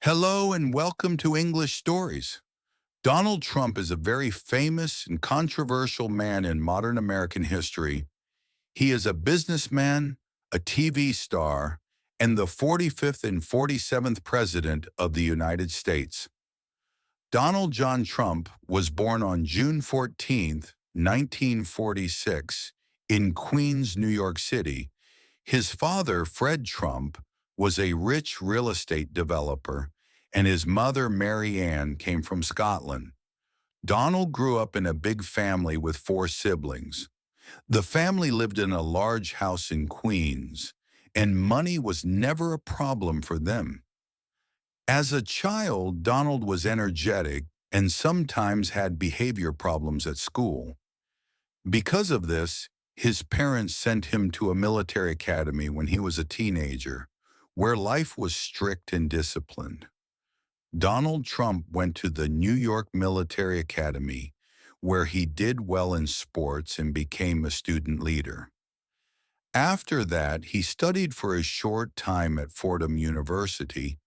Hello and welcome to English Stories. Donald Trump is a very famous and controversial man in modern American history. He is a businessman, a TV star, and the 45th and 47th President of the United States. Donald John Trump was born on June 14, 1946, in Queens, New York City. His father, Fred Trump, was a rich real estate developer, and his mother, Mary Ann, came from Scotland. Donald grew up in a big family with four siblings. The family lived in a large house in Queens, and money was never a problem for them. As a child, Donald was energetic and sometimes had behavior problems at school. Because of this, his parents sent him to a military academy when he was a teenager, where life was strict and disciplined. Donald Trump went to the New York Military Academy, where he did well in sports and became a student leader. After that, he studied for a short time at Fordham University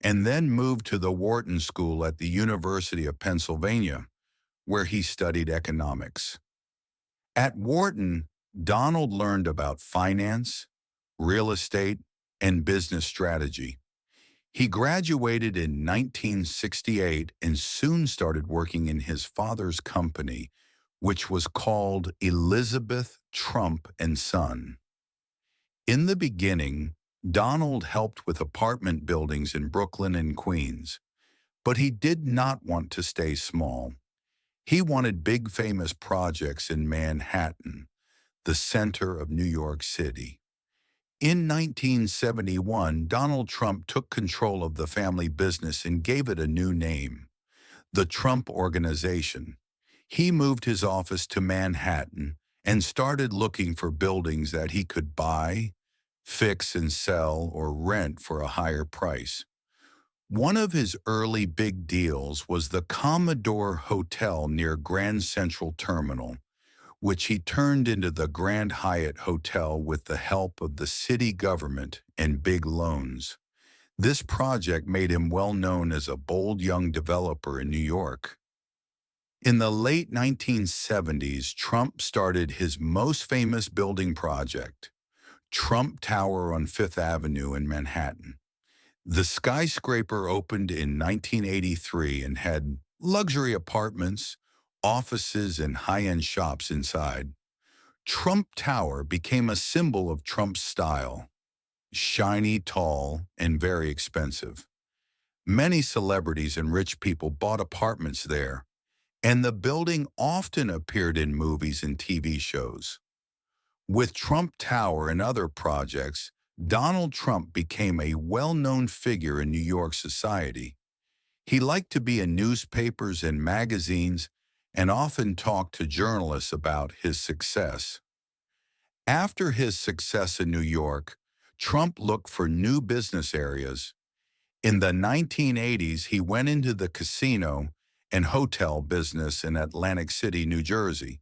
and then moved to the Wharton School at the University of Pennsylvania, where he studied economics. At Wharton, Donald learned about finance, real estate, and business strategy. He graduated in 1968 and soon started working in his father's company, which was called Elizabeth Trump and Son. In the beginning, Donald helped with apartment buildings in Brooklyn and Queens, but he did not want to stay small. He wanted big famous projects in Manhattan, the center of New York City. In 1971, Donald Trump took control of the family business and gave it a new name, the Trump Organization. He moved his office to Manhattan and started looking for buildings that he could buy, fix and sell, or rent for a higher price. One of his early big deals was the Commodore Hotel near Grand Central Terminal, which he turned into the Grand Hyatt Hotel with the help of the city government and big loans. This project made him well known as a bold young developer in New York. In the late 1970s, Trump started his most famous building project, Trump Tower on Fifth Avenue in Manhattan. The skyscraper opened in 1983 and had luxury apartments, offices, and high-end shops inside. Trump Tower became a symbol of Trump's style, shiny, tall, and very expensive. Many celebrities and rich people bought apartments there, and the building often appeared in movies and TV shows. With Trump Tower and other projects, Donald Trump became a well-known figure in New York society. He liked to be in newspapers and magazines and often talked to journalists about his success. After his success in New York, Trump looked for new business areas. In the 1980s, he went into the casino and hotel business in Atlantic City, New Jersey.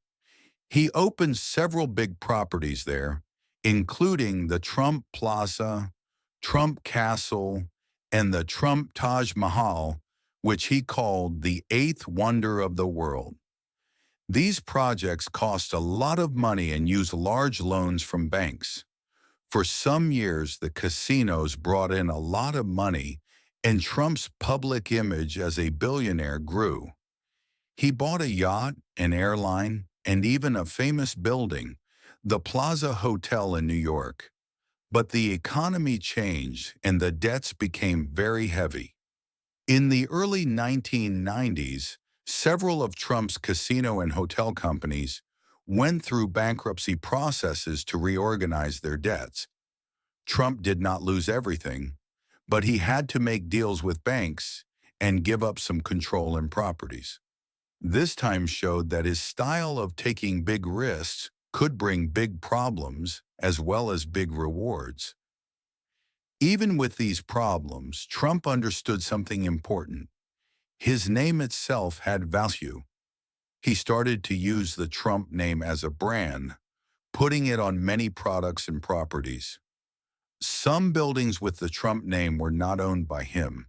He opened several big properties there, including the Trump Plaza, Trump Castle, and the Trump Taj Mahal, which he called the eighth wonder of the world. These projects cost a lot of money and used large loans from banks. For some years, the casinos brought in a lot of money, and Trump's public image as a billionaire grew. He bought a yacht, an airline, and even a famous building, the Plaza Hotel in New York. But the economy changed and the debts became very heavy. In the early 1990s, several of Trump's casino and hotel companies went through bankruptcy processes to reorganize their debts. Trump did not lose everything, but he had to make deals with banks and give up some control in properties. This time showed that his style of taking big risks could bring big problems as well as big rewards. Even with these problems, Trump understood something important. His name itself had value. He started to use the Trump name as a brand, putting it on many products and properties. Some buildings with the Trump name were not owned by him.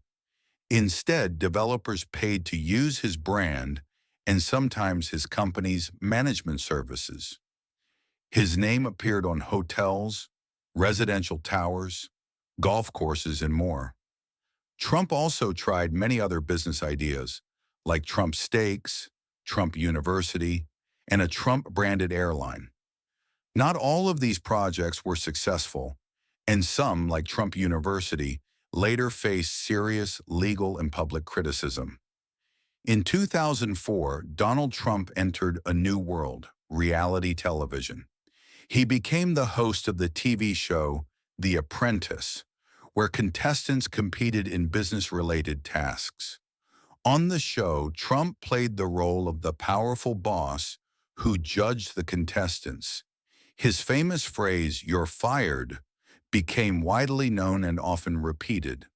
Instead, developers paid to use his brand and sometimes his company's management services. His name appeared on hotels, residential towers, golf courses, and more. Trump also tried many other business ideas, like Trump Steaks, Trump University, and a Trump-branded airline. Not all of these projects were successful, and some, like Trump University, later faced serious legal and public criticism. In 2004, Donald Trump entered a new world, reality television. He became the host of the TV show The Apprentice, where contestants competed in business-related tasks. On the show, Trump played the role of the powerful boss who judged the contestants. His famous phrase, "You're fired," became widely known and often repeated.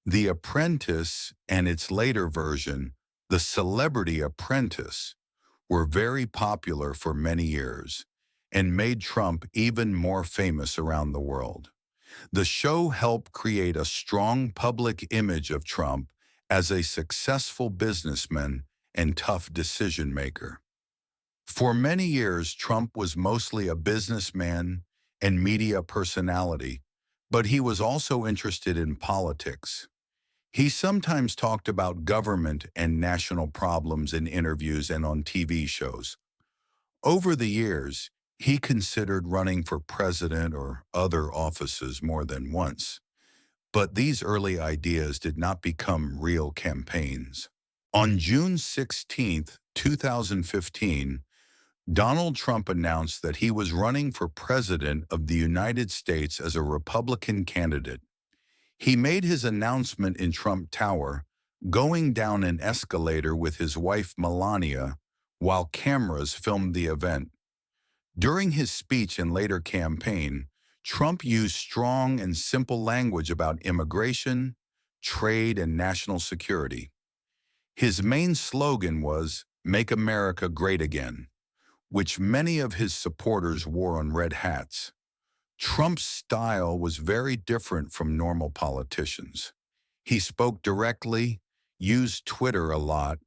The Apprentice and its later version, The Celebrity Apprentice, were very popular for many years and made Trump even more famous around the world. The show helped create a strong public image of Trump as a successful businessman and tough decision maker. For many years, Trump was mostly a businessman and media personality, but he was also interested in politics. He sometimes talked about government and national problems in interviews and on TV shows. Over the years, he considered running for president or other offices more than once, but these early ideas did not become real campaigns. On June 16, 2015, Donald Trump announced that he was running for president of the United States as a Republican candidate. He made his announcement in Trump Tower, going down an escalator with his wife Melania, while cameras filmed the event. During his speech and later campaign, Trump used strong and simple language about immigration, trade, and national security. His main slogan was, "Make America Great Again," which many of his supporters wore on red hats. Trump's style was very different from normal politicians. He spoke directly, used Twitter a lot,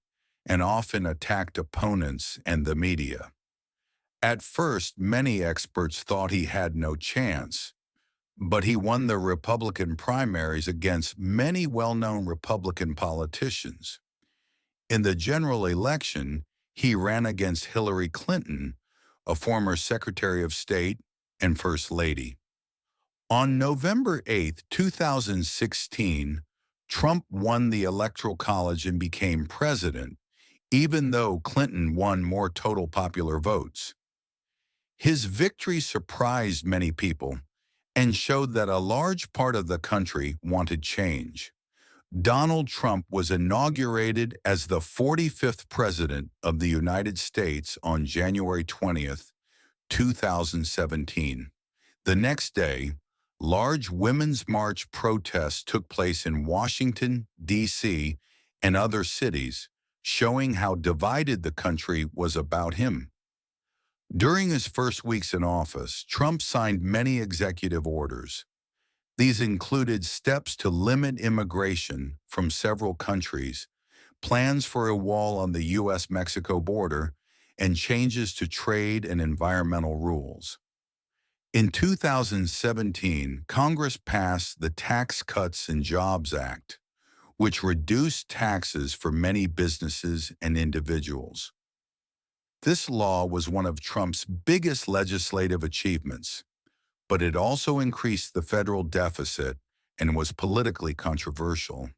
and often attacked opponents and the media. At first, many experts thought he had no chance, but he won the Republican primaries against many well-known Republican politicians. In the general election, he ran against Hillary Clinton, a former Secretary of State and First Lady. On November 8, 2016, Trump won the Electoral College and became president, even though Clinton won more total popular votes. His victory surprised many people and showed that a large part of the country wanted change. Donald Trump was inaugurated as the 45th President of the United States on January 20th, 2017. The next day, large Women's March protests took place in Washington, D.C., and other cities, showing how divided the country was about him. During his first weeks in office, Trump signed many executive orders. These included steps to limit immigration from several countries, plans for a wall on the U.S.-Mexico border, and changes to trade and environmental rules. In 2017, Congress passed the Tax Cuts and Jobs Act, which reduced taxes for many businesses and individuals. This law was one of Trump's biggest legislative achievements, but it also increased the federal deficit and was politically controversial.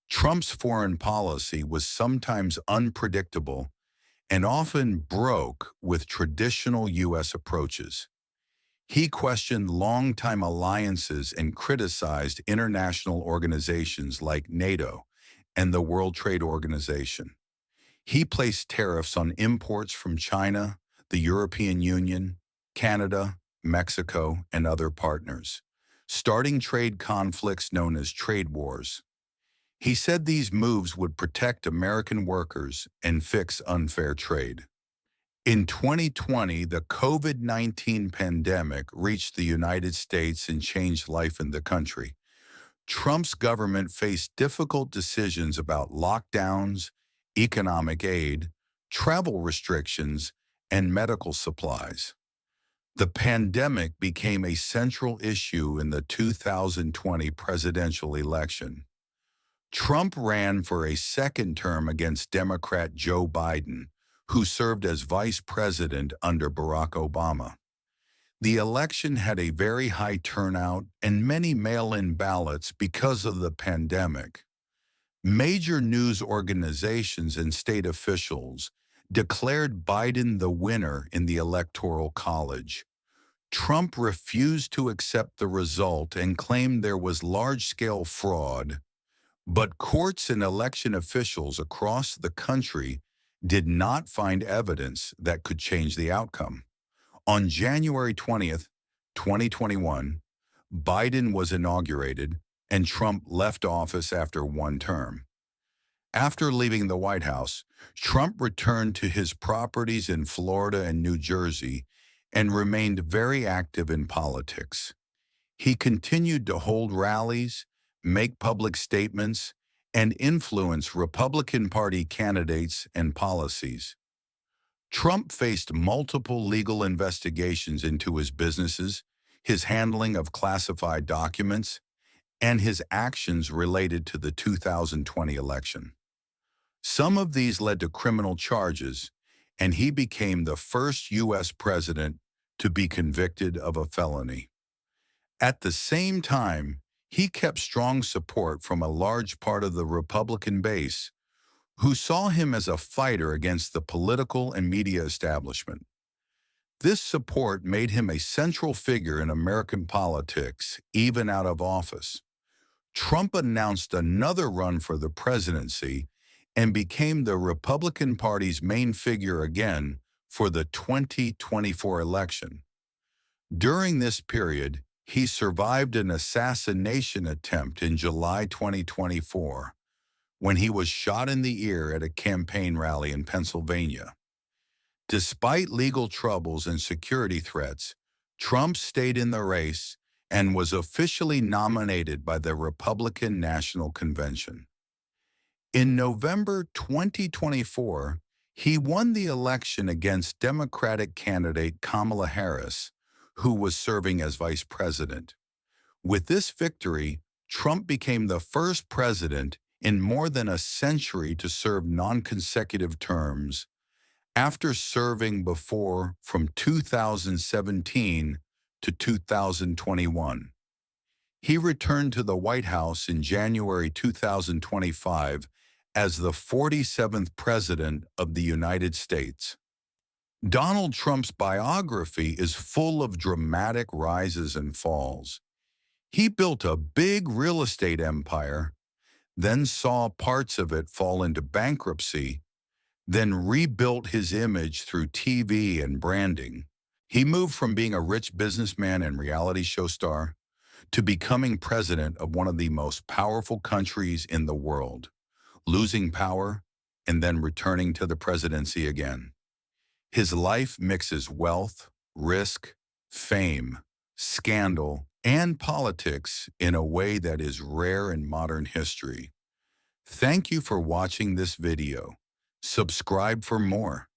Trump's foreign policy was sometimes unpredictable and often broke with traditional U.S. approaches. He questioned longtime alliances and criticized international organizations like NATO and the World Trade Organization. He placed tariffs on imports from China, the European Union, Canada, Mexico, and other partners, starting trade conflicts known as trade wars. He said these moves would protect American workers and fix unfair trade. In 2020, the COVID-19 pandemic reached the United States and changed life in the country. Trump's government faced difficult decisions about lockdowns, economic aid, travel restrictions, and medical supplies. The pandemic became a central issue in the 2020 presidential election. Trump ran for a second term against Democrat Joe Biden, who served as vice president under Barack Obama. The election had a very high turnout and many mail-in ballots because of the pandemic. Major news organizations and state officials declared Biden the winner in the Electoral College. Trump refused to accept the result and claimed there was large-scale fraud, but courts and election officials across the country did not find evidence that could change the outcome. On January 20th, 2021, Biden was inaugurated and Trump left office after one term. After leaving the White House, Trump returned to his properties in Florida and New Jersey and remained very active in politics. He continued to hold rallies, make public statements, and influence Republican Party candidates and policies. Trump faced multiple legal investigations into his businesses, his handling of classified documents, and his actions related to the 2020 election. Some of these led to criminal charges, and he became the first U.S. president to be convicted of a felony. At the same time, he kept strong support from a large part of the Republican base, who saw him as a fighter against the political and media establishment. This support made him a central figure in American politics, even out of office. Trump announced another run for the presidency and became the Republican Party's main figure again for the 2024 election. During this period, he survived an assassination attempt in July 2024 when he was shot in the ear at a campaign rally in Pennsylvania. Despite legal troubles and security threats, Trump stayed in the race and was officially nominated by the Republican National Convention. In November 2024, he won the election against Democratic candidate Kamala Harris, who was serving as vice president. With this victory, Trump became the first president in more than a century to serve non-consecutive terms, after serving before from 2017 to 2021. He returned to the White House in January 2025 as the 47th President of the United States. Donald Trump's biography is full of dramatic rises and falls. He built a big real estate empire, then saw parts of it fall into bankruptcy, then rebuilt his image through TV and branding. He moved from being a rich businessman and reality show star to becoming president of one of the most powerful countries in the world, losing power and then returning to the presidency again. His life mixes wealth, risk, fame, scandal, and politics in a way that is rare in modern history. Thank you for watching this video. Subscribe for more.